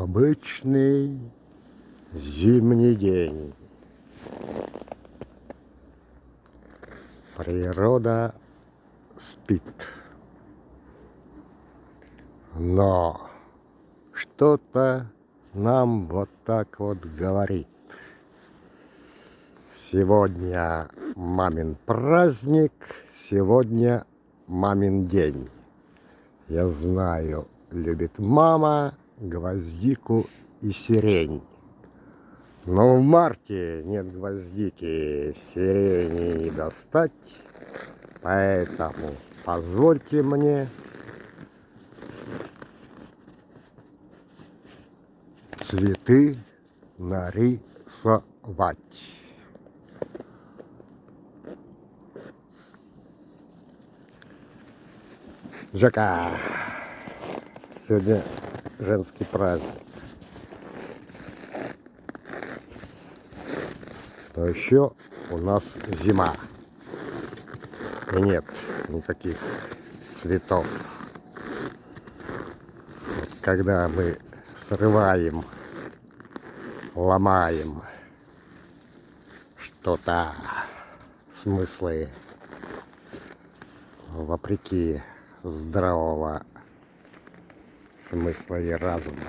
Обычный зимний день. Природа спит. Но что-то нам вот так вот говорит. Сегодня мамин праздник, сегодня мамин день. Я знаю, любит мама гвоздику и сирень. Но в марте нет гвоздики, сирени не достать, поэтому позвольте мне цветы нарисовать. Жека, сегодня женский праздник. Но еще у нас зима. И нет никаких цветов. Вот когда мы срываем, ломаем что-то, смыслы вопреки здравого смысла и разума,